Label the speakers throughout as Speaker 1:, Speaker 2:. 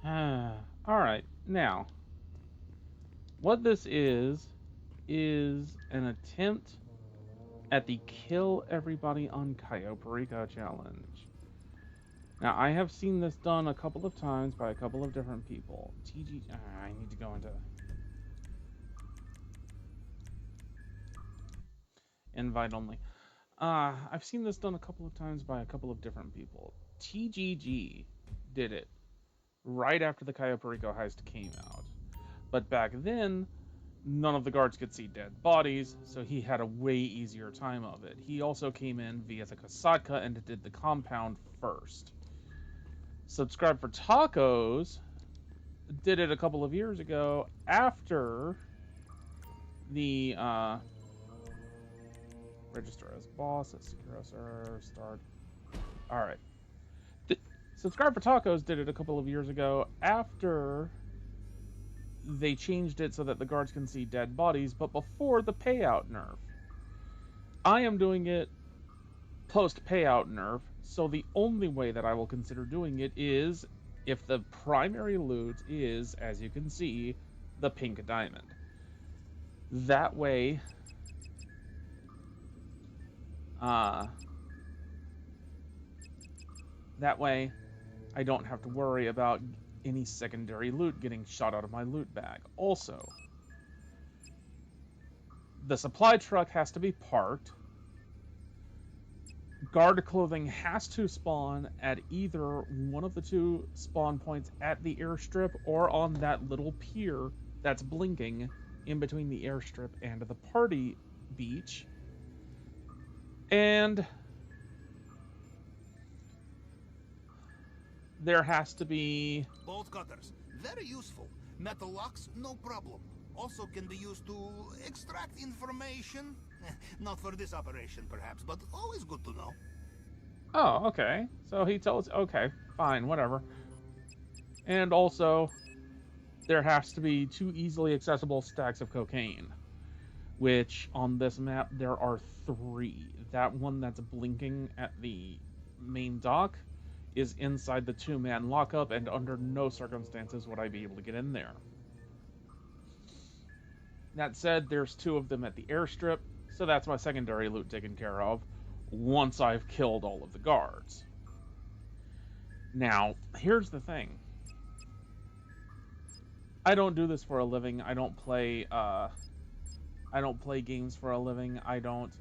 Speaker 1: Alright, now, what this is an attempt at the kill everybody on Cayo Perico challenge. Now, I have seen this done a couple of times by a couple of different people. I need to go into invite only. I've seen this done a couple of times by a couple of different people. TGG did it right after the Cayo Perico heist came out. But back then, none of the guards could see dead bodies, so he had a way easier time of it. He also came in via the Kasatka and did the compound first. Subscribe for Tacos did it a couple of years ago after the register as boss, secure server, start. Alright. Subscribe for Tacos did it a couple of years ago after they changed it so that the guards can see dead bodies, but before the payout nerf. I am doing it post payout nerf, so the only way that I will consider doing it is if the primary loot is, as you can see, the pink diamond. That way, I don't have to worry about any secondary loot getting shot out of my loot bag. Also, the supply truck has to be parked. Guard clothing has to spawn at either one of the two spawn points at the airstrip or on that little pier that's blinking in between the airstrip and the party beach. And there has to be
Speaker 2: bolt cutters, very useful. Metal locks, no problem. Also can be used to extract information. Not for this operation, perhaps, but always good to know.
Speaker 1: Oh, okay. So he tells... Okay, fine, whatever. And also, there has to be 2 easily accessible stacks of cocaine. Which, on this map, there are 3. That one that's blinking at the main dock is inside the 2-man lockup, and under no circumstances would I be able to get in there. That said, there's 2 of them at the airstrip, so that's my secondary loot taken care of once I've killed all of the guards. Now, here's the thing. I don't do this for a living. I don't play games for a living. I don't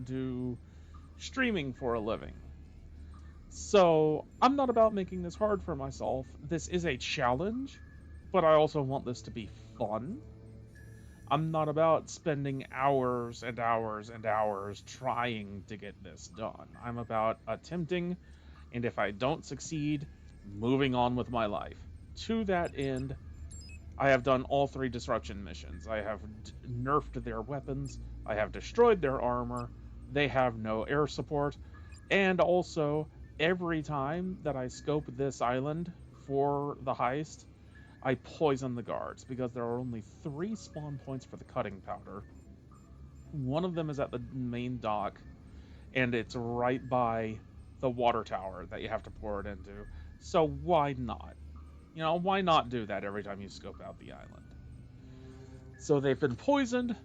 Speaker 1: do streaming for a living. So, I'm not about making this hard for myself. This is a challenge, but I also want this to be fun. I'm not about spending hours and hours and hours trying to get this done. I'm about attempting, and if I don't succeed, moving on with my life. To that end, I have done all 3 disruption missions. I have nerfed their weapons, I have destroyed their armor, they have no air support, and also, every time that I scope this island for the heist, I poison the guards, because there are only 3 spawn points for the cutting powder. One of them is at the main dock, and it's right by the water tower that you have to pour it into. So why not? You know, why not do that every time you scope out the island? So they've been poisoned,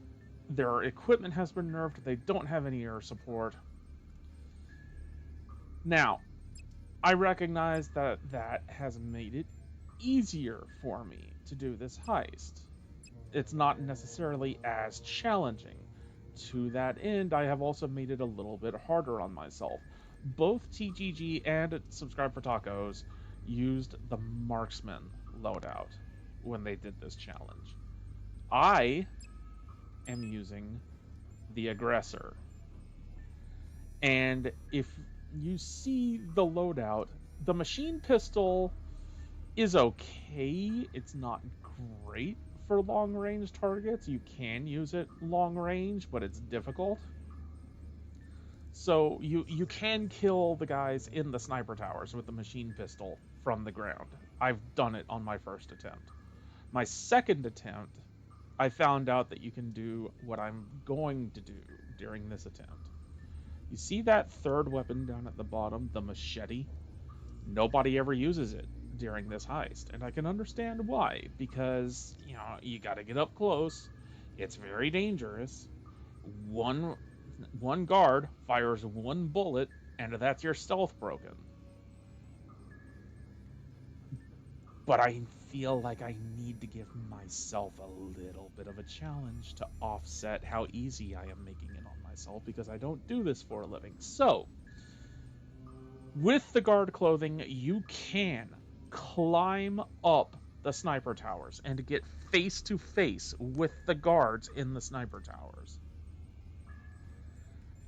Speaker 1: their equipment has been nerfed, they don't have any air support. Now, I recognize that that has made it easier for me to do this heist. It's not necessarily as challenging. To that end, I have also made it a little bit harder on myself. Both TGG and Subscribe for Tacos used the Marksman loadout when they did this challenge. I am using the Aggressor. And if you see the loadout, the machine pistol is okay. It's not great for long-range targets. You can use it long-range, but it's difficult. So you can kill the guys in the sniper towers with the machine pistol from the ground. I've done it on my first attempt. My second attempt, I found out that you can do what I'm going to do during this attempt. You see that third weapon down at the bottom, the machete? Nobody ever uses it during this heist, and I can understand why, because, you know, you got to get up close. It's very dangerous. One one guard fires one bullet, and that's your stealth broken. But I feel like I need to give myself a little bit of a challenge to offset how easy I am making it on myself, because I don't do this for a living. So, with the guard clothing, you can climb up the sniper towers and get face to face with the guards in the sniper towers.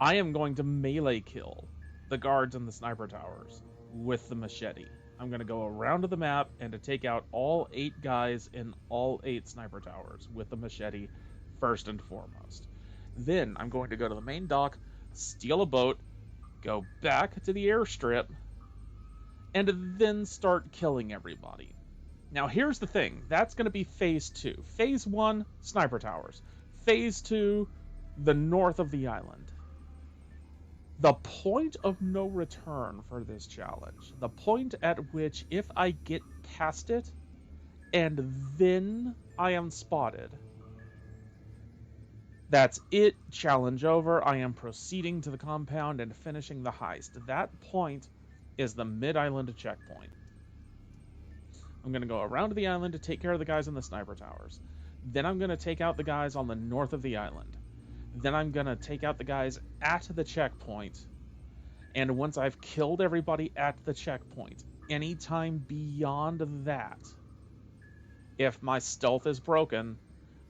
Speaker 1: I am going to melee kill the guards in the sniper towers with the machete. I'm going to go around to the map and to take out all 8 guys in all 8 sniper towers with the machete first and foremost. Then I'm going to go to the main dock, steal a boat, go back to the airstrip, and then start killing everybody. Now here's the thing, that's going to be phase 2. Phase 1, sniper towers. Phase 2, the north of the island. The point of no return for this challenge, the point at which if I get past it and then I am spotted, that's it, challenge over. I am proceeding to the compound and finishing the heist. That point is the mid-island checkpoint. I'm going to go around to the island to take care of the guys in the sniper towers. Then I'm going to take out the guys on the north of the island. Then I'm going to take out the guys at the checkpoint. And once I've killed everybody at the checkpoint, anytime beyond that, if my stealth is broken,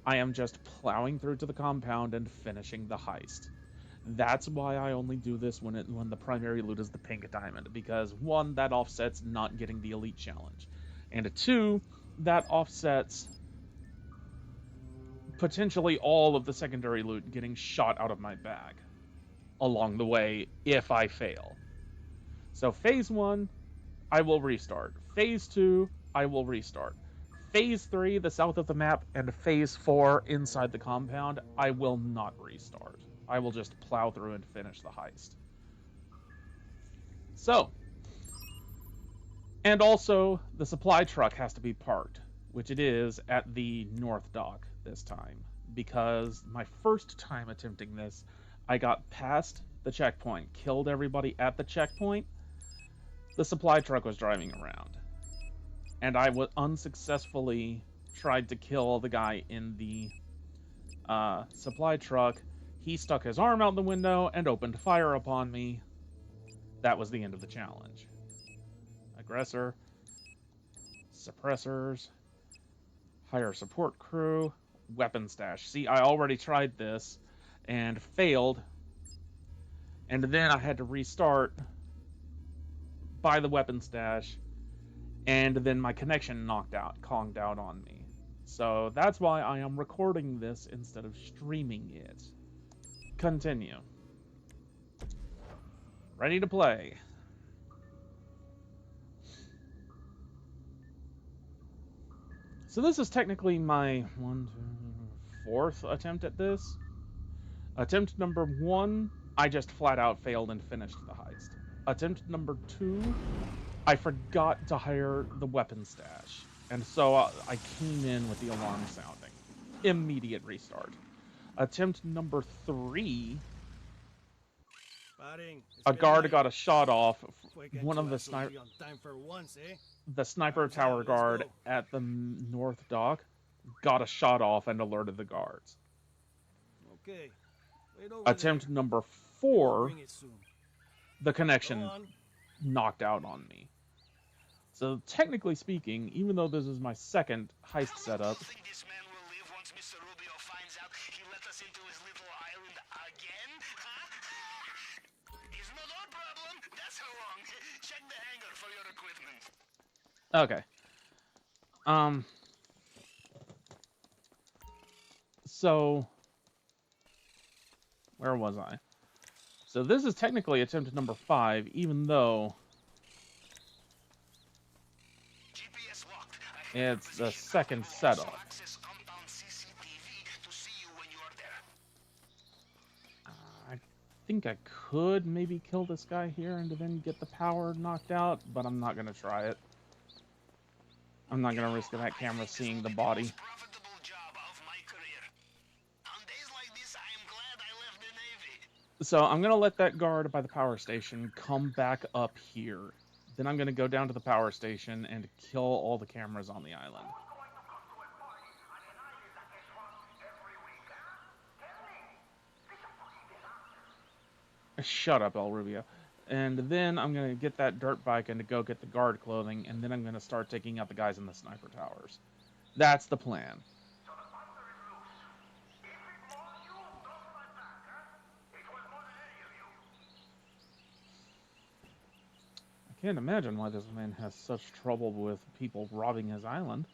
Speaker 1: I am just plowing through to the compound and finishing the heist. That's why I only do this when the primary loot is the pink diamond, because 1, that offsets not getting the elite challenge, and 2, that offsets potentially all of the secondary loot getting shot out of my bag along the way if I fail. So phase 1, I will restart. Phase 2, I will restart. Phase 3, the south of the map, and Phase 4, inside the compound, I will not restart. I will just plow through and finish the heist. So, and also, the supply truck has to be parked, which it is at the north dock this time, because my first time attempting this, I got past the checkpoint, killed everybody at the checkpoint, the supply truck was driving around, and I unsuccessfully tried to kill the guy in the supply truck. He stuck his arm out the window and opened fire upon me. That was the end of the challenge. Aggressor, suppressors, hire support crew, weapon stash. See, I already tried this and failed, and then I had to restart, buy the weapon stash, and then my connection conked out on me. So that's why I am recording this instead of streaming it. Continue. Ready to play. So this is technically my 4th attempt at this. Attempt number 1, I just flat out failed and finished the heist. Attempt number 2, I forgot to hire the weapon stash, and so I came in with the alarm sounding. Immediate restart. Attempt number 3, a guard got a shot off. One of the sniper tower guard at the north dock got a shot off and alerted the guards.
Speaker 3: Okay.
Speaker 1: Attempt number 4, the connection knocked out on me. So technically speaking, even though this is my 2nd heist setup, okay. So, where was I? So this is technically attempt number 5, even though it's the 2nd setup. think I could maybe kill this guy here and then get the power knocked out, but I'm not going to try it. I'm not going to risk that camera seeing the body. So I'm going to let that guard by the power station come back up here. Then I'm going to go down to the power station and kill all the cameras on the island. Shut up, El Rubio. And then I'm going to get that dirt bike and to go get the guard clothing, and then I'm going to start taking out the guys in the sniper towers. That's the plan. I can't imagine why this man has such trouble with people robbing his island.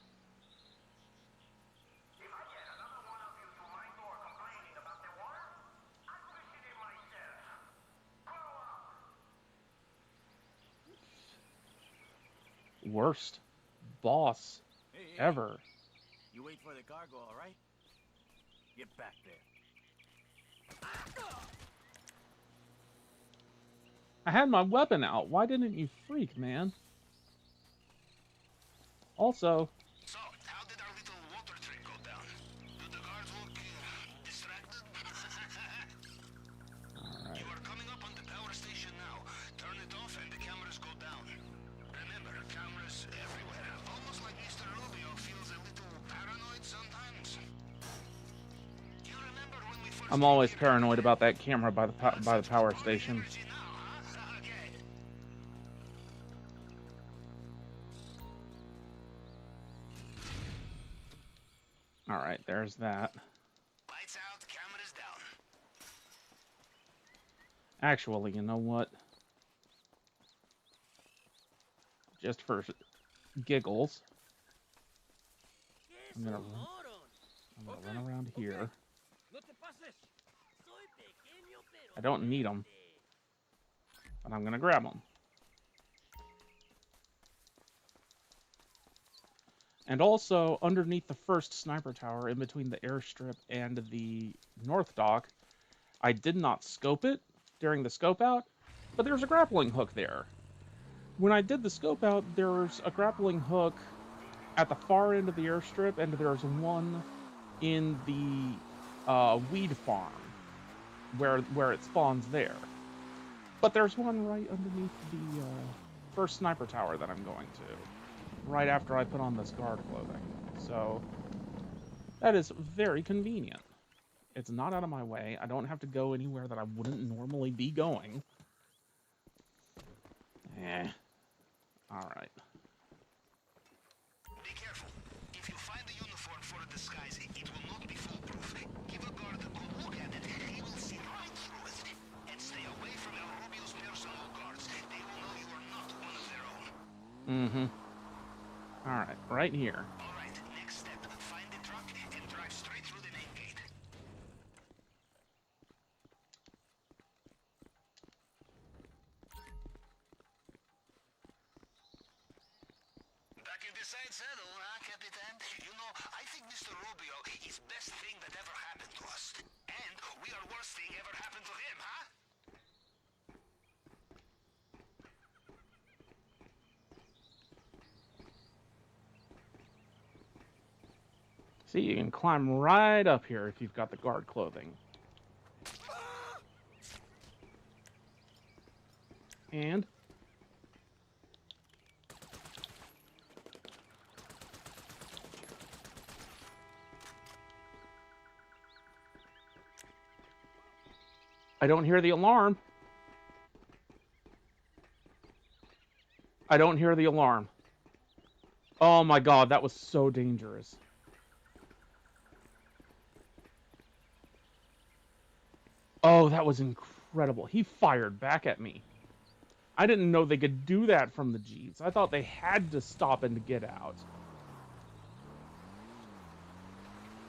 Speaker 1: Worst boss ever.
Speaker 3: You wait for the cargo, all right? Get back there.
Speaker 1: I had my weapon out. Why didn't you freak, man? Also...
Speaker 2: So, how did our little water trick go down? Do the guards look distracted?
Speaker 1: Alright.
Speaker 2: You are coming up on the power station now. Turn it off and the cameras go down. Remember, cameras everywhere. Almost like Mr. Rubio feels a little paranoid sometimes. You remember when we first...
Speaker 1: I'm always paranoid about that camera by the power station. Alright, there's that.
Speaker 2: Lights out, cameras down.
Speaker 1: Actually, you know what? Just for giggles, I'm gonna run around here. I don't need them, but I'm gonna grab them. And also, underneath the first sniper tower, in between the airstrip and the north dock, I did not scope it during the scope out, but there's a grappling hook there. When I did the scope out, there's a grappling hook at the far end of the airstrip, and there's one in the weed farm, where it spawns there. But there's one right underneath the first sniper tower that I'm going to, right after I put on this guard clothing. So that is very convenient. It's not out of my way. I don't have to go anywhere that I wouldn't normally be going. Alright.
Speaker 2: Be careful. If you find the uniform for a disguise, it will not be foolproof. Give a guard a good look at it. He will see right through it. And stay away from El Rubio's personal guards. They will know you are not one of their own.
Speaker 1: Alright, right here.
Speaker 2: Alright, next step. Find the truck and drive straight through the main gate. Back in the side saddle, huh, Capitan? You know, I think Mr. Rubio is best thing that ever happened to us. And we are worst thing ever happened to him, huh?
Speaker 1: See, you can climb right up here if you've got the guard clothing. And I don't hear the alarm. I don't hear the alarm. Oh my god, that was so dangerous. Oh, that was incredible. He fired back at me. I didn't know they could do that from the Jeeps. I thought they had to stop and get out.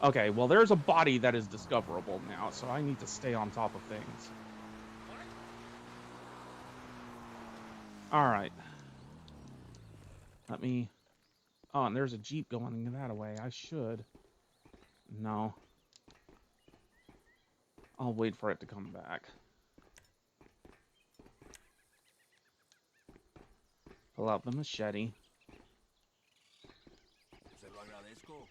Speaker 1: Okay, well, there's a body that is discoverable now, so I need to stay on top of things. Alright. Let me... Oh, and there's a Jeep going that way. I should. No. I'll wait for it to come back. Pull out the machete.
Speaker 3: Se lo agradezco.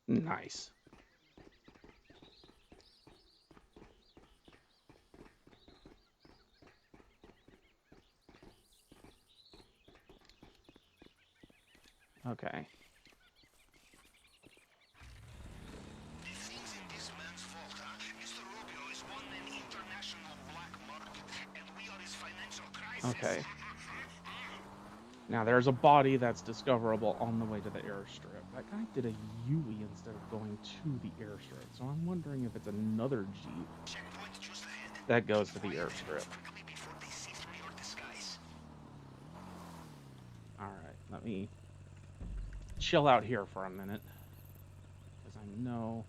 Speaker 1: Nice. Okay.
Speaker 2: Things in this man's fault, huh? Mr. Rubio is one an international black market, and we are his financial crisis.
Speaker 1: Okay. Now there's a body that's discoverable on the way to the airstrip. That guy did a U-ey instead of going to the airstrip, so I'm wondering if it's another Jeep
Speaker 2: Checkpoint just ahead.
Speaker 1: that goes to the airstrip.
Speaker 2: Quickly before they see through your disguise.
Speaker 1: Alright, let me chill out here for a minute, because I know...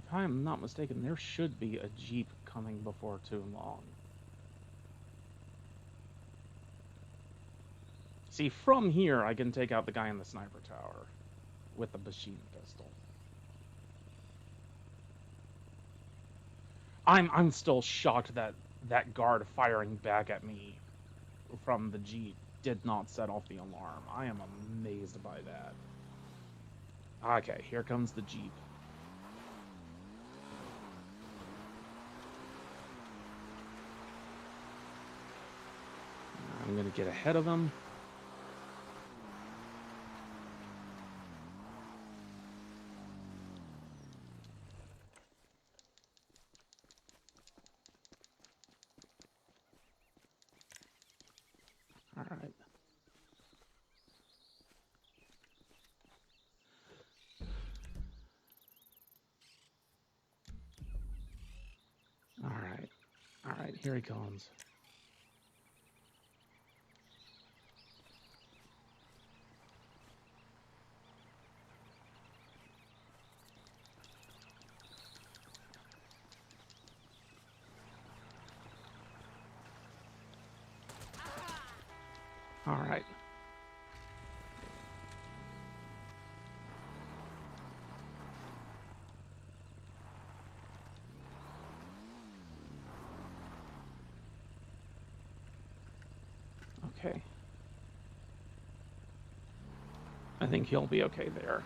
Speaker 1: If I am not mistaken, there should be a Jeep coming before too long. See, from here, I can take out the guy in the sniper tower with the machine pistol. I'm still shocked that that guard firing back at me from the Jeep did not set off the alarm. I am amazed by that. Okay, here comes the Jeep. I'm gonna get ahead of him. All right. All right. All right, here he comes. All right. Okay. I think he'll be okay there.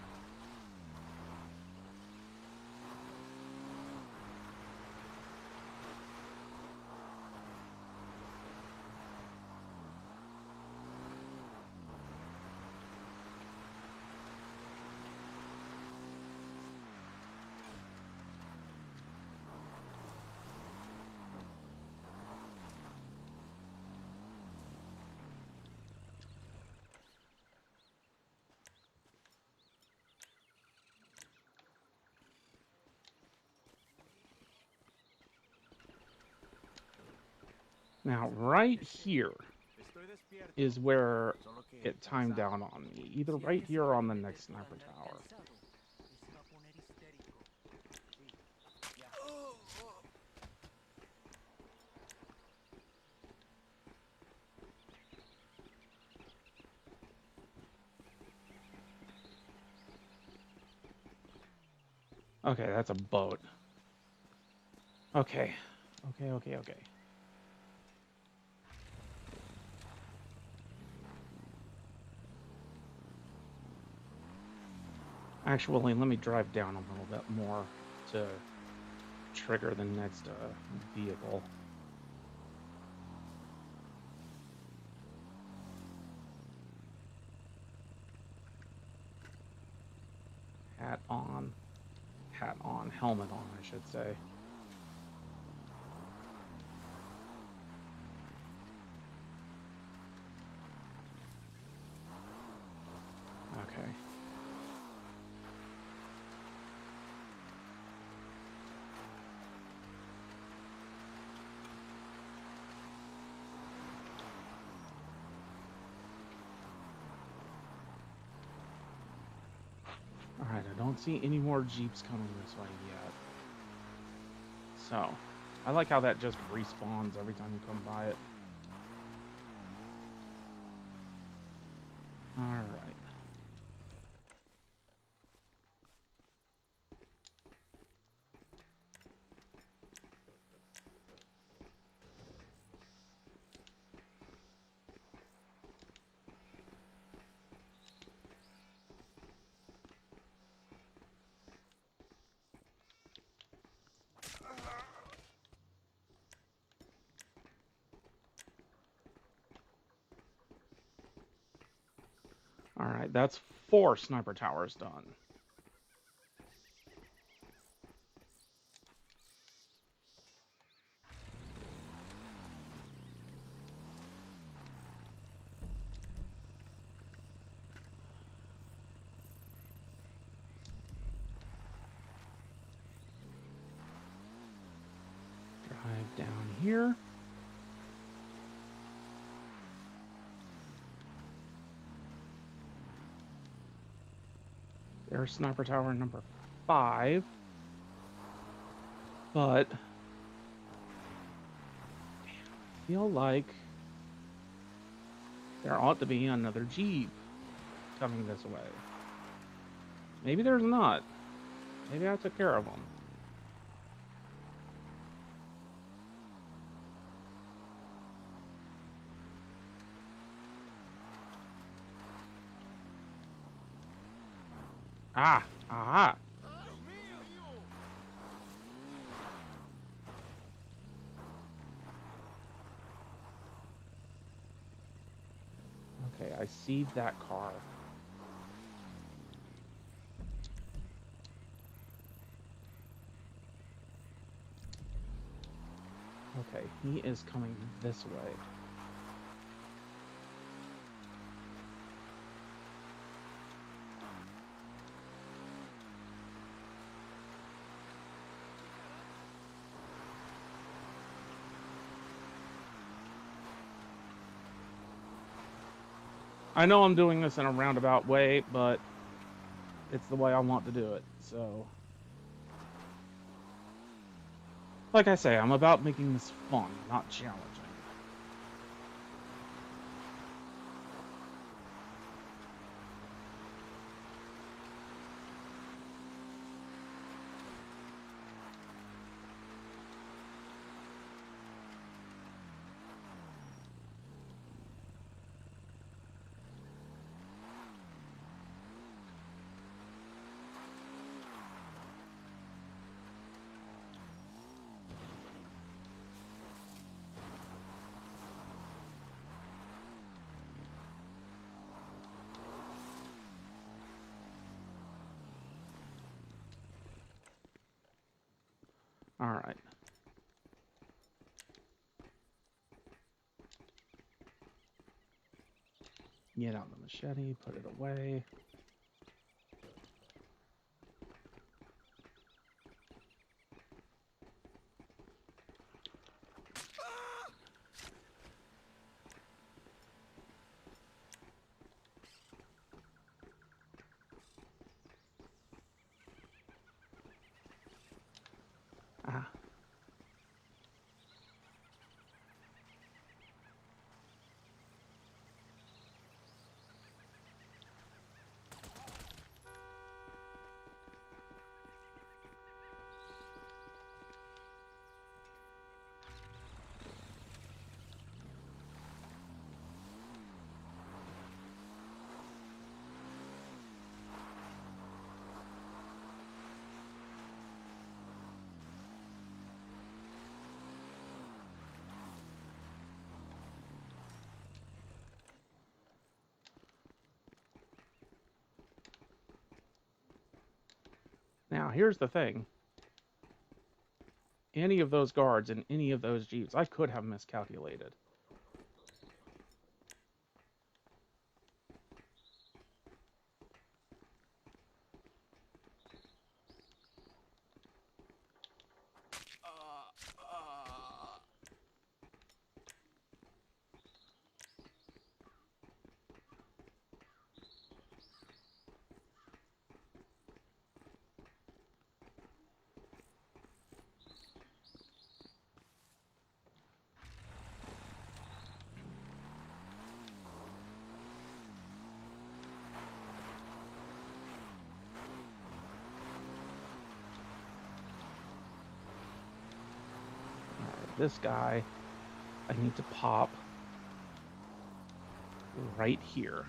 Speaker 1: Now, right here is where it timed down on me. Either right here or on the next sniper tower. Okay, that's a boat. Okay. Okay. Actually, let me drive down a little bit more to trigger the next vehicle. Hat on, helmet on, I should say. Okay. I don't see any more Jeeps coming this way yet. So, I like how that just respawns every time you come by it. Alright. Alright, that's 4 sniper towers done. Drive down here. There's sniper tower number 5. But I feel like there ought to be another Jeep coming this way. Maybe there's not. Maybe I took care of them. Ah, aha. Okay, I see that car. Okay, he is coming this way. I know I'm doing this in a roundabout way, but it's the way I want to do it, so... Like I say, I'm about making this fun, not challenging. Alright. Get out the machete, put it away. Ah. Now, here's the thing. Any of those guards in any of those Jeeps, I could have miscalculated. this guy I need to pop right here.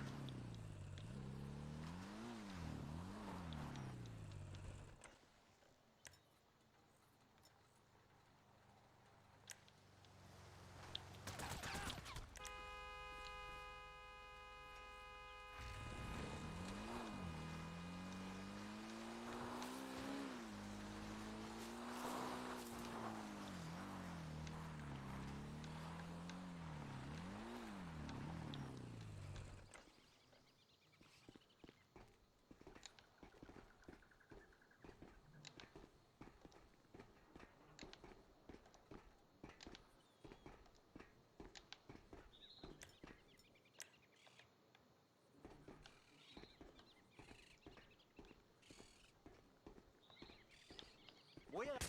Speaker 3: Voy a...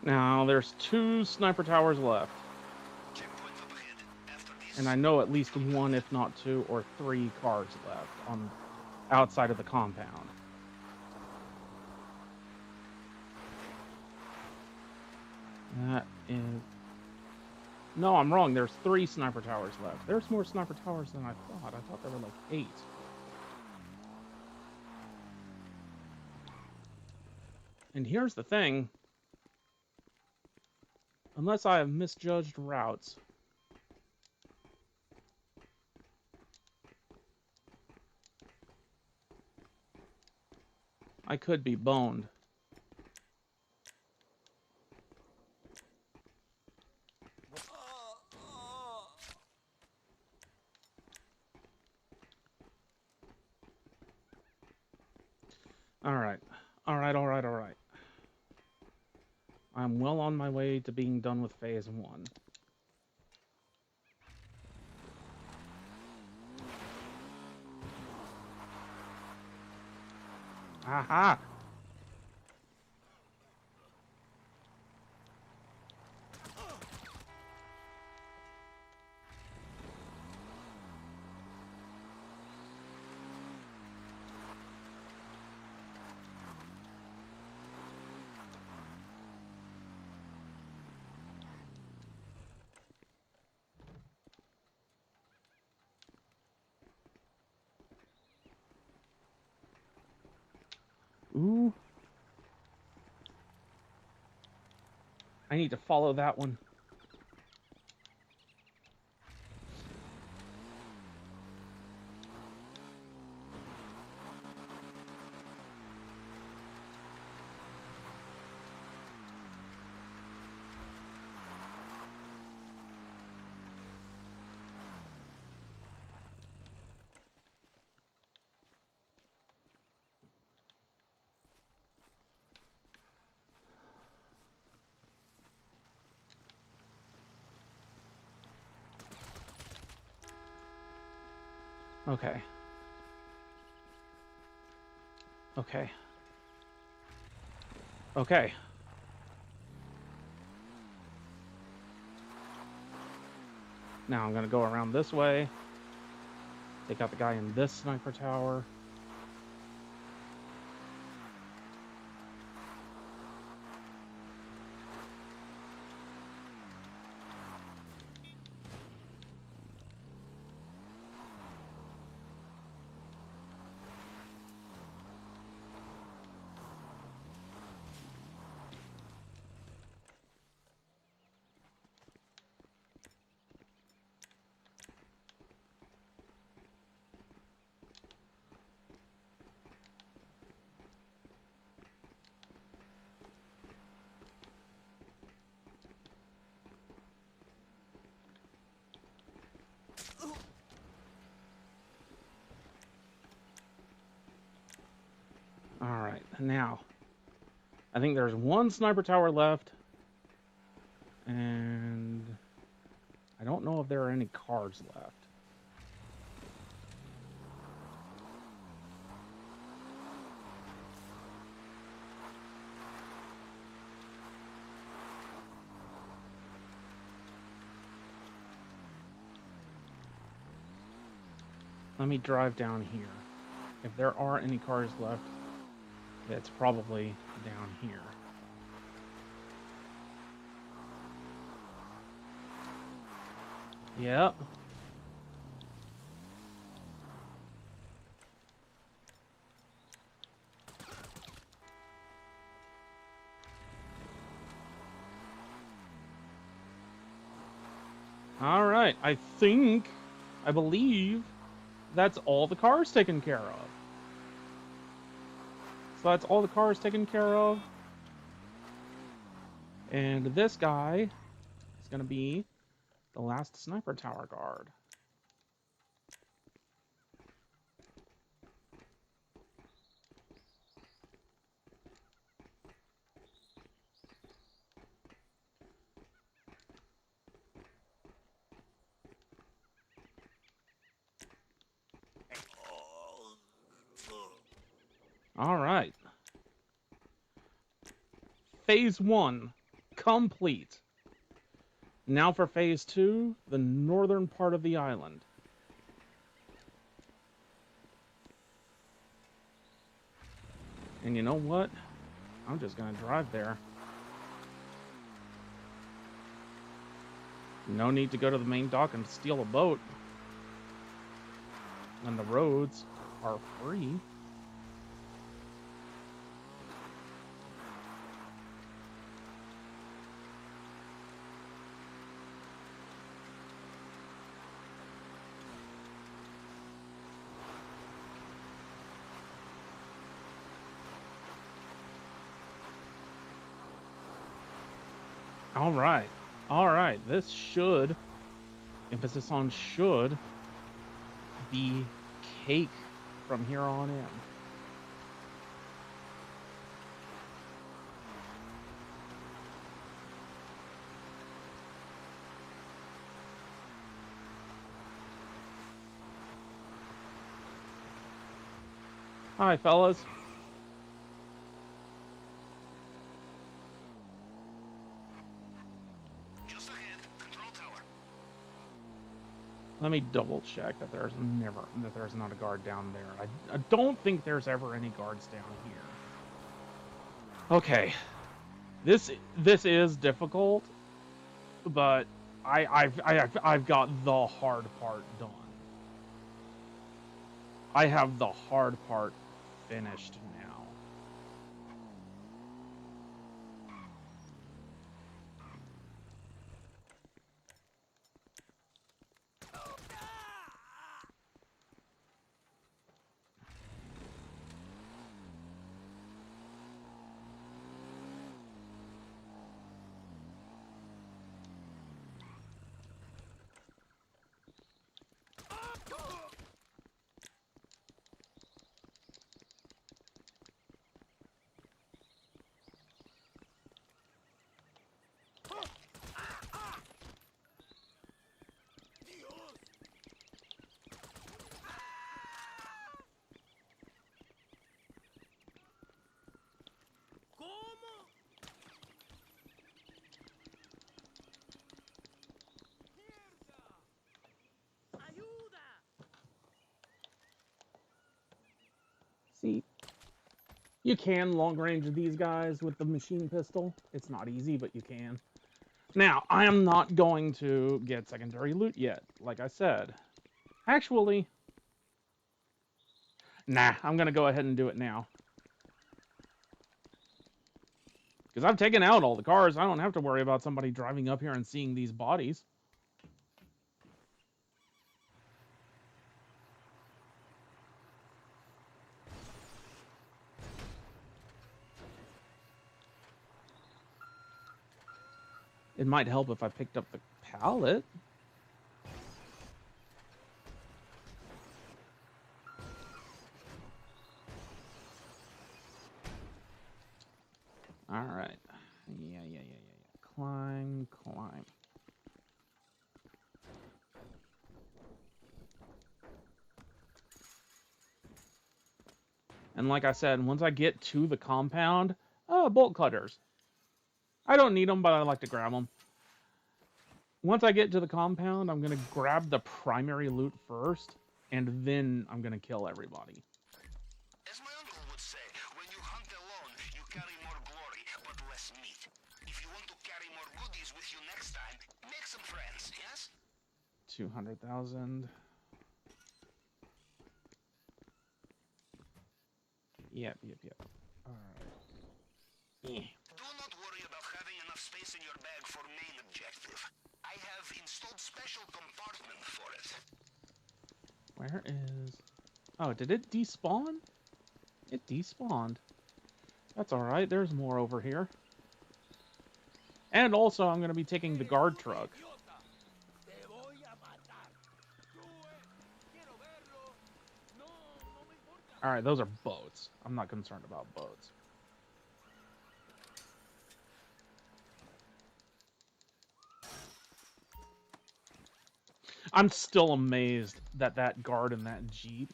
Speaker 1: Now, there's 2 sniper towers left.
Speaker 2: Checkpoint up ahead. After this,
Speaker 1: And I know at least 1, if not 2 or 3 cars left on outside of the compound. That is... No, I'm wrong. There's 3 sniper towers left. There's more sniper towers than I thought. I thought there were like 8. And here's the thing. Unless I have misjudged routes, I could be boned. Alright. Alright. I'm well on my way to being done with phase 1. Aha! Ooh. I need to follow that one. Okay. Okay. Okay. Now I'm gonna go around this way. Take out the guy in this sniper tower. Alright, now. I think there's 1 sniper tower left. And I don't know if there are any cars left. Let me drive down here. If there are any cars left, it's probably down here. Yep. All right. I believe that's all the cars taken care of. So that's all the cars taken care of. And this guy is going to be the last sniper tower guard. All right. Phase 1 complete. Now for Phase 2, the northern part of the island. And you know what? I'm just going to drive there. No need to go to the main dock and steal a boat. And the roads are free. All right. This should, emphasis on should, be cake from here on in. Hi, fellas.
Speaker 2: Just ahead, control tower.
Speaker 1: Let me double check that there's not a guard down there. I don't think there's ever any guards down here. Okay, this is difficult, but I've got the hard part done. I have the hard part finished now. See, you can long range these guys with the machine pistol. It's not easy, but you can. Now, I am not going to get secondary loot yet, like I said. Actually, nah, I'm going to go ahead and do it now. Because I've taken out all the cars. I don't have to worry about somebody driving up here and seeing these bodies. It might help if I picked up the pallet. All right. Yeah. Climb. And like I said, once I get to the compound, bolt cutters. I don't need them, but I like to grab them. Once I get to the compound, I'm going to grab the primary loot first. and then I'm gonna kill everybody.
Speaker 2: As my uncle would say, when you hunt alone, you carry more glory, but less meat. If you want to carry more goodies with you next time, make some friends, yes?
Speaker 1: 200,000. Yep. All right. Yeah.
Speaker 2: Do not worry about having enough space in your bag for main objective. I have installed special compartment for it.
Speaker 1: Where is... Oh, did it despawn? It despawned. That's alright, there's more over here. And also, I'm going to be taking the guard truck. Alright, those are boats. I'm not concerned about boats. I'm still amazed that that guard in that Jeep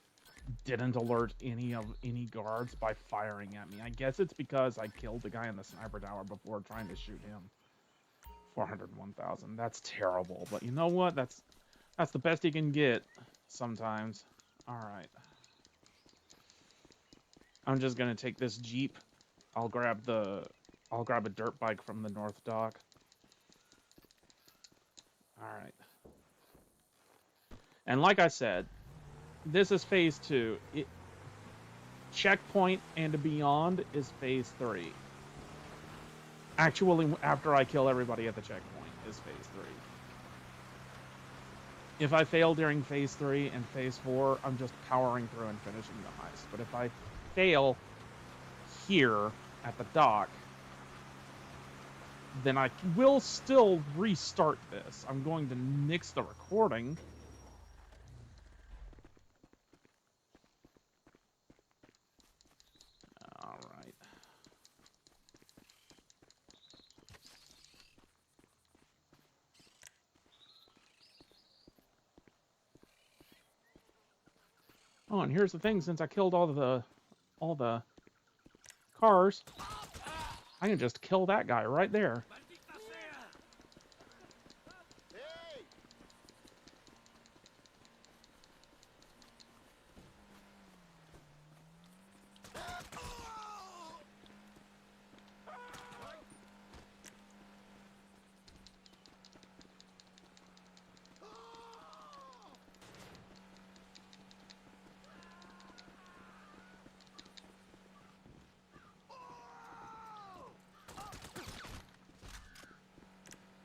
Speaker 1: didn't alert any guards by firing at me. I guess it's because I killed the guy in the sniper tower before trying to shoot him. 401,000. That's terrible, but you know what? That's the best you can get sometimes. All right. I'm just gonna take this Jeep. I'll grab a dirt bike from the North Dock. All right. And like I said, this is phase 2. Checkpoint and beyond is phase 3. Actually, after I kill everybody at the checkpoint is phase 3. If I fail during phase 3 and phase 4, I'm just powering through and finishing the heist. But if I fail here at the dock, then I will still restart this. I'm going to nix the recording. All right. Oh, and here's the thing: since I killed all the cars, I can just kill that guy right there.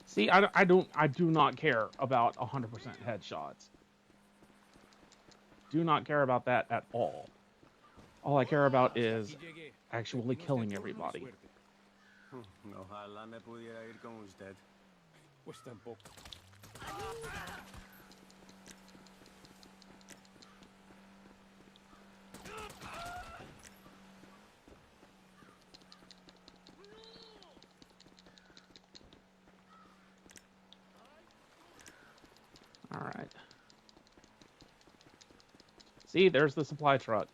Speaker 1: See, I do not care about 100% headshots. Do not care about that at all. All I care about is actually killing everybody.
Speaker 3: Ojalá me pudiera ir con usted.
Speaker 4: Pues tampoco.
Speaker 1: All right. See, there's the supply truck.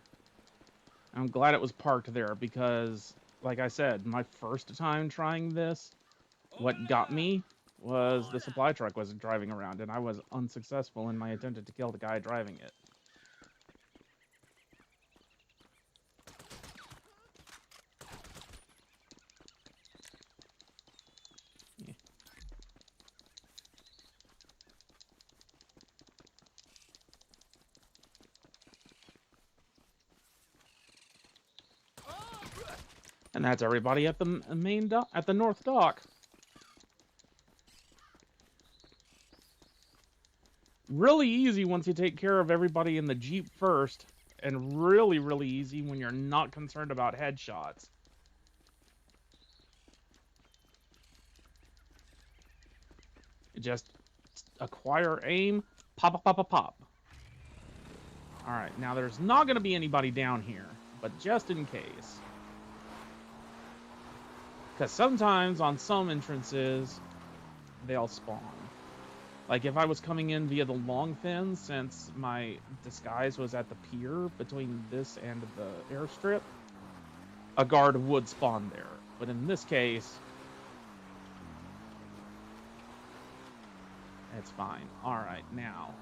Speaker 1: I'm glad it was parked there because, like I said, my first time trying this, what got me was the supply truck was driving around, and I was unsuccessful in my attempt to kill the guy driving it. Yeah. And that's everybody at the main dock, at the North Dock. Really easy once you take care of everybody in the Jeep first, and really, really easy when you're not concerned about headshots. Just acquire aim, pop, pop, pop, pop, pop. Alright, now there's not going to be anybody down here, but just in case. Because sometimes on some entrances, they'll spawn. Like if I was coming in via the long fin, since my disguise was at the pier between this and the airstrip, a guard would spawn there. But in this case, it's fine. Alright, now.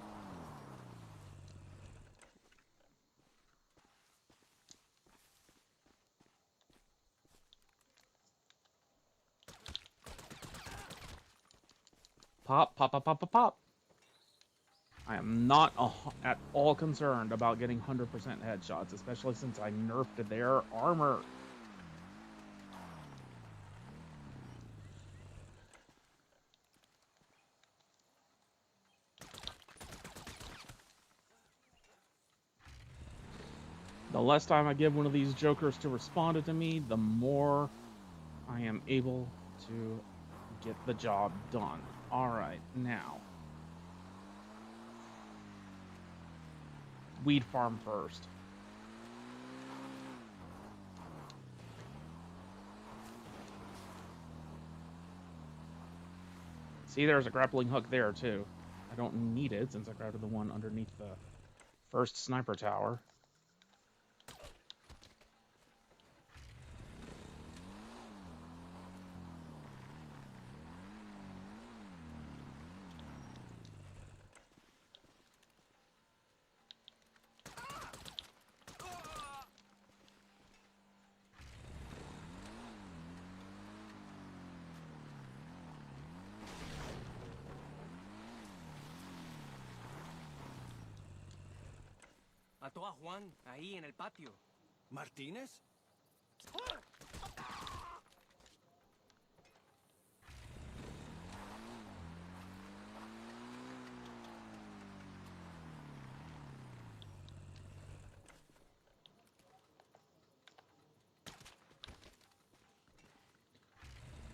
Speaker 1: Pop, pop, pop, pop, pop, pop. I am not at all concerned about getting 100% headshots, especially since I nerfed their armor. The less time I give one of these jokers to respond to me, the more I am able to get the job done. Alright, now. Weed farm first. See, there's a grappling hook there, too. I don't need it since I grabbed the one underneath the first sniper tower.
Speaker 3: Mató a Juan ahí en el patio. ¿Martínez?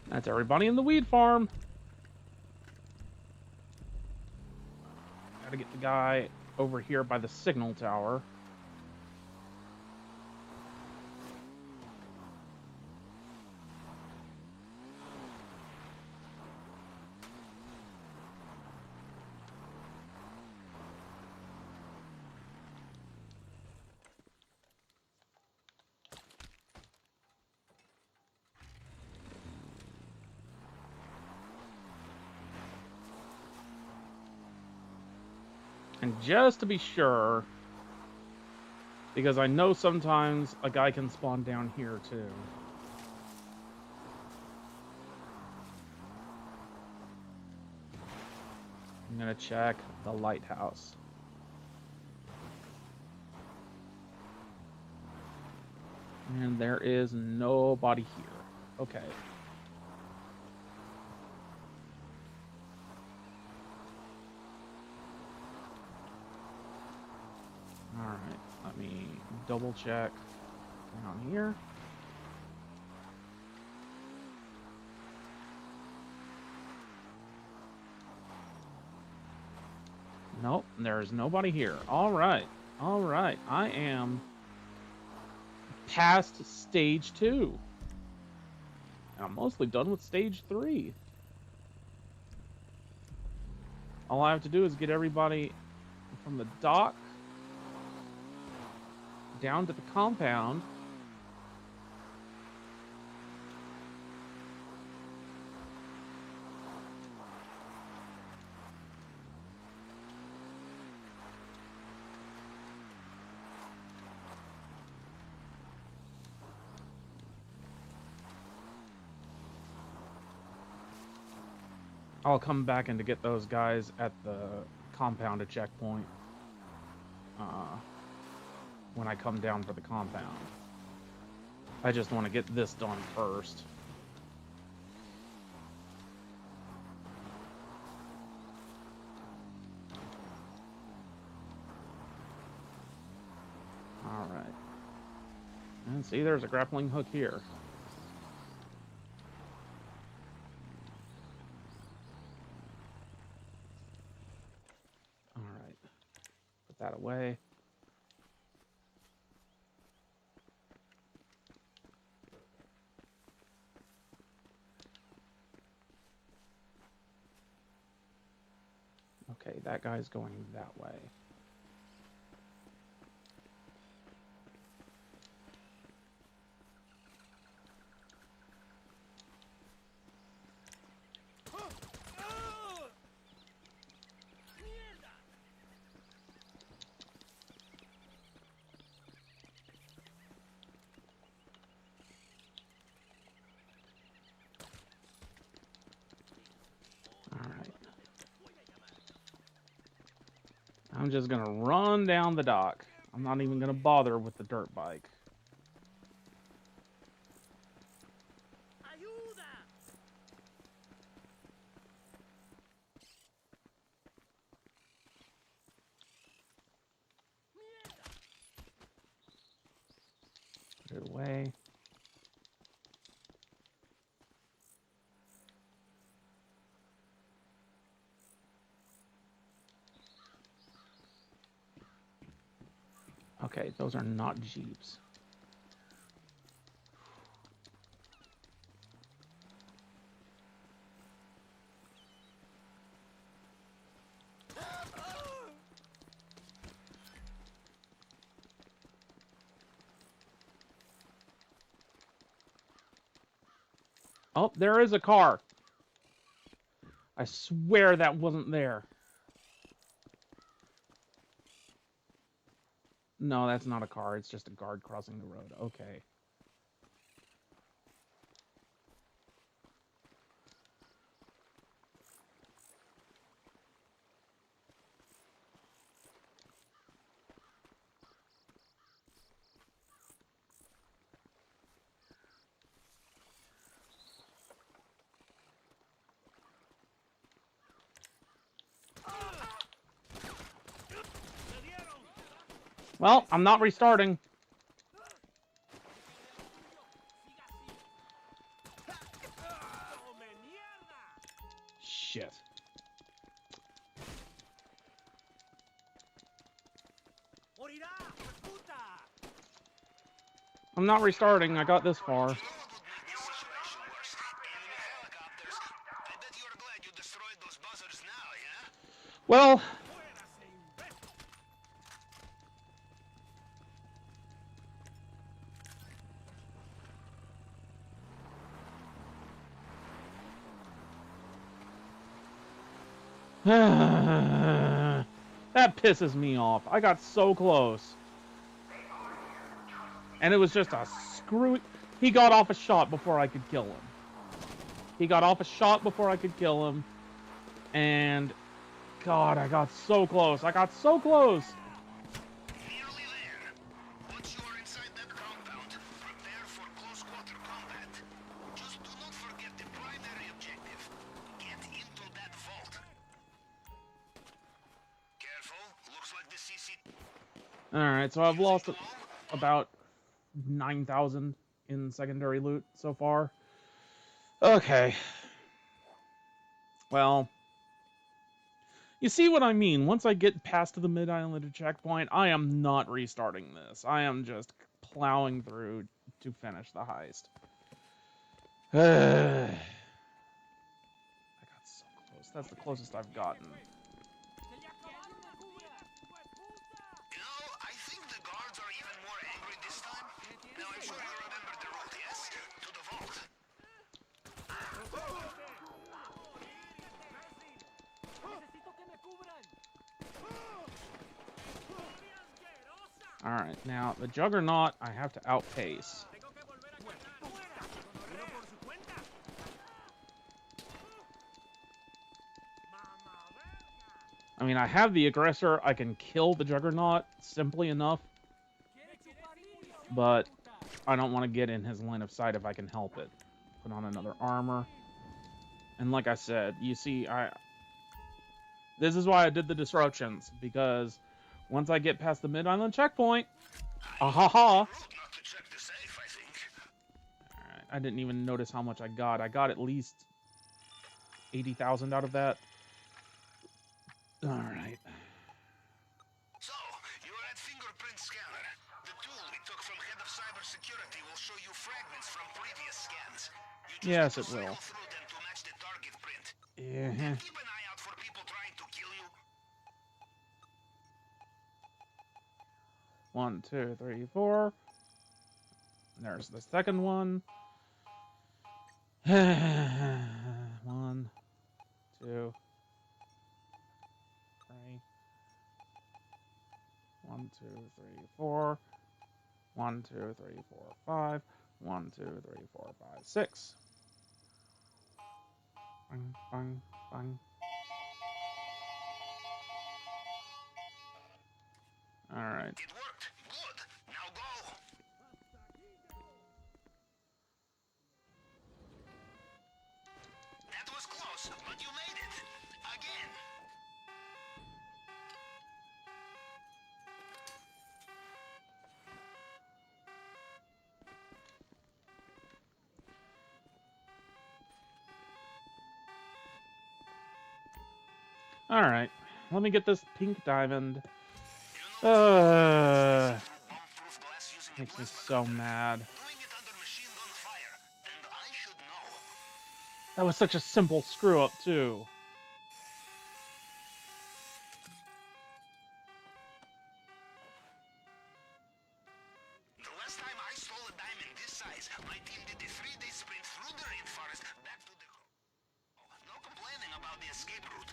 Speaker 1: That's everybody in the weed farm. Gotta get the guy over here by the signal tower. And just to be sure, because I know sometimes a guy can spawn down here too. I'm gonna check the lighthouse. And there is nobody here. Okay. Alright, let me double check down here. Nope, there's nobody here. Alright, alright, I am past stage 2. And I'm mostly done with stage 3. All I have to do is get everybody from the dock down to the compound. I'll come back in to get those guys at the compound at checkpoint. When I come down for the compound. I just want to get this done first. Alright. And see, there's a grappling hook here. Alright. Put that away. Okay, that guy's going that way. Alright. I'm just gonna run down the dock. I'm not even gonna bother with the dirt bike. Put it away. Okay, those are not Jeeps. Oh, there is a car. I swear that wasn't there. No, that's not a car. It's just a guard crossing the road. Okay. Well, I'm not restarting. Shit. I'm not restarting. I got this far. Well, that pisses me off. I got so close. And it was just a screw. He got off a shot before I could kill him. He got off a shot before I could kill him. And God, I got so close. I got so close.
Speaker 2: Nearly there. Once you are inside that compound, prepare for close quarter combat. Just do not forget the primary objective. Get into that vault. Careful. Looks like the CC.
Speaker 1: Alright, so I've lost about 9,000 in secondary loot so far. Okay. Well, you see what I mean. Once I get past the mid-island checkpoint, I am not restarting this. I am just plowing through to finish the heist. I got so close. That's the closest I've gotten.
Speaker 2: You know, I think the guards are even more angry this time. Now, I'm sure you remember the route, yes? To the vault.
Speaker 1: Alright, now, the Juggernaut, I have to outpace. I mean, I have the Aggressor. I can kill the Juggernaut simply enough. But I don't want to get in his line of sight if I can help it. Put on another armor. And like I said, you see, this is why I did the disruptions. Because once I get past the mid-island checkpoint, ahaha. Alright, I didn't even notice how much I got. I got at least 80,000 out of that. Alright.
Speaker 2: So, you are at fingerprint scanner. The tool we took from head of cybersecurity will show you fragments from previous scans. You
Speaker 1: Yes,
Speaker 2: just
Speaker 1: it will.
Speaker 2: through them to match the target print.
Speaker 1: Yeah.
Speaker 2: Keep an eye out for people trying to kill you.
Speaker 1: 1, 2, 3, 4. There's the second one. 1, 2, 3. 1, 2, 3, 4. 1, 2, 3, 4, 5. 1, 2, 3, 4, 5, 6. Bang, bang, bang. Alright.
Speaker 2: It worked. Good. Now go. That was close, but you made it. Again.
Speaker 1: Alright. Let me get this pink diamond.
Speaker 2: You know bomb-proof glass using
Speaker 1: Makes me
Speaker 2: plasma
Speaker 1: so
Speaker 2: cutter.
Speaker 1: mad.
Speaker 2: Doing it under machine gun fire. And I should know.
Speaker 1: That was such a simple screw up, too.
Speaker 2: The last time I stole a diamond this size, my team did a 3-day sprint through the rainforest back to the... No complaining about the escape route.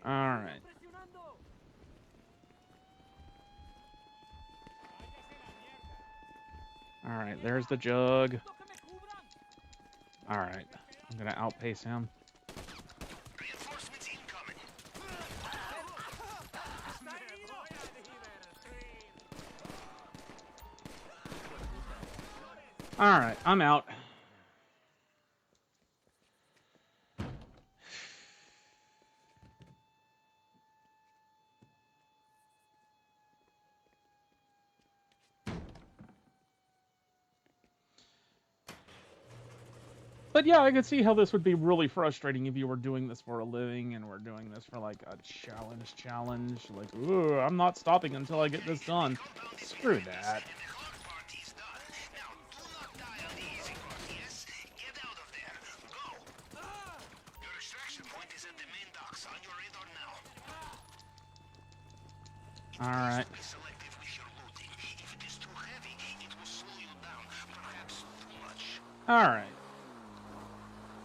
Speaker 1: Alright. Alright, there's the jug. Alright. I'm gonna outpace him.
Speaker 2: Reinforcements incoming.
Speaker 1: Alright, I'm out. But yeah, I could see how this would be really frustrating if you were doing this for a living and we're doing this for like a challenge. Like, ooh, I'm not stopping until I get this done. Screw that.
Speaker 2: And the hard part is done. Now, do not die on the easy part, yes? Get out of there. Go. Your extraction point is at the main docks on your radar now.
Speaker 1: Alright.
Speaker 2: Be selective with your looting. If it is too heavy, it will slow you down. Perhaps too much.
Speaker 1: Alright.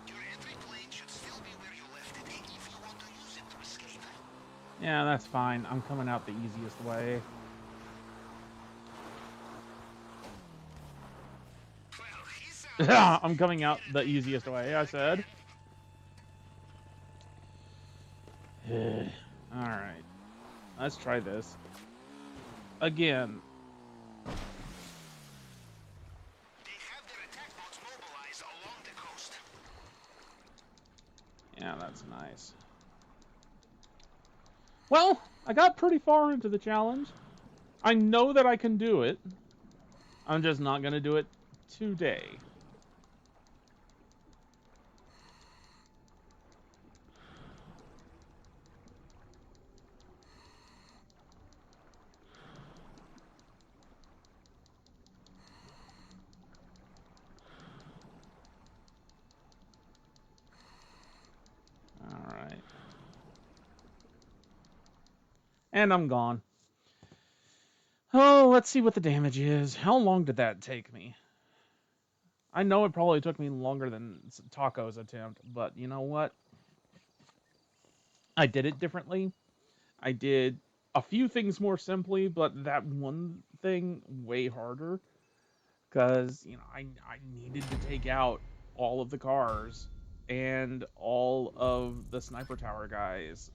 Speaker 2: Your entry plane should still be where you left it if you want to use it to escape.
Speaker 1: Yeah, that's fine. I'm coming out the easiest way.
Speaker 2: Well, he sounds...
Speaker 1: I'm coming out the easiest way, I said. Alright. Let's try this. Again.
Speaker 2: They have their attack boats mobilized along the coast.
Speaker 1: Yeah, that's nice. Well, I got pretty far into the challenge. I know that I can do it. I'm just not going to do it today. Alright. And I'm gone. Oh, let's see what the damage is. How long did that take me? I know it probably took me longer than Taco's attempt, but you know what? I did it differently. I did a few things more simply, but that one thing way harder. Because, you know, I needed to take out all of the cars and all of the sniper tower guys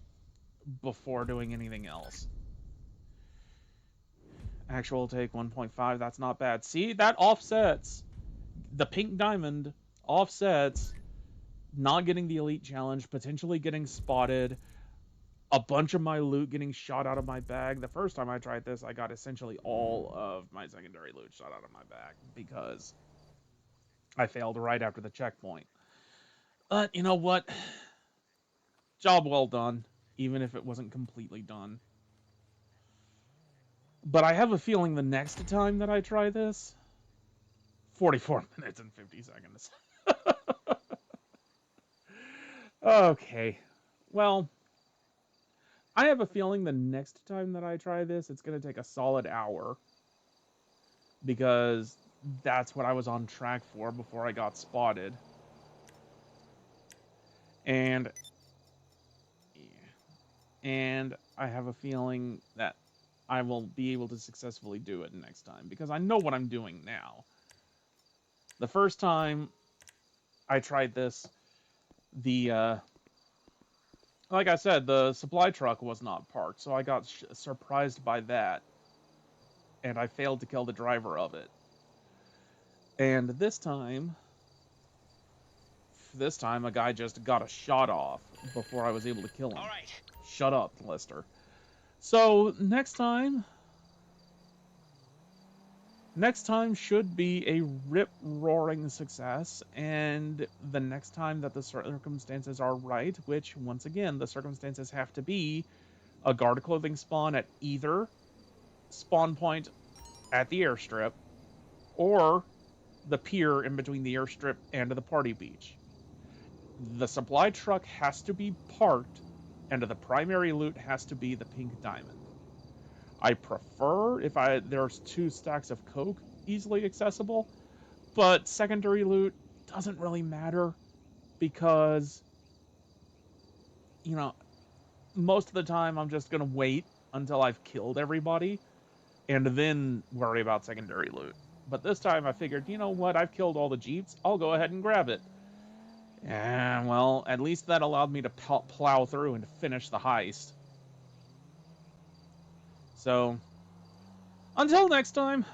Speaker 1: before doing anything else. Actual take 1.5, that's not bad. See, that offsets. The pink diamond offsets not getting the elite challenge, potentially getting spotted, a bunch of my loot getting shot out of my bag. The first time I tried this, I got essentially all of my secondary loot shot out of my bag because I failed right after the checkpoint. But you know what? Job well done, even if it wasn't completely done. But I have a feeling the next time that I try this, 44 minutes and 50 seconds. Okay. Well, I have a feeling the next time that I try this, it's going to take a solid hour. Because that's what I was on track for before I got spotted. And I have a feeling that I will be able to successfully do it next time. Because I know what I'm doing now. The first time I tried this, the like I said, the supply truck was not parked, so I got surprised by that, and I failed to kill the driver of it. And this time a guy just got a shot off before I was able to kill
Speaker 2: All
Speaker 1: him.
Speaker 2: right.
Speaker 1: Shut up, Lister. So next time should be a rip-roaring success, and the next time that the circumstances are right, which, once again, the circumstances have to be a guard clothing spawn at either spawn point at the airstrip, or the pier in between the airstrip and the party beach. The supply truck has to be parked, and the primary loot has to be the pink diamond. I prefer if there's 2 stacks of coke easily accessible, but secondary loot doesn't really matter because, you know, most of the time I'm just gonna wait until I've killed everybody and then worry about secondary loot. But this time I figured, you know what, I've killed all the jeeps, I'll go ahead and grab it. And, well, at least that allowed me to plow through and finish the heist. So, until next time,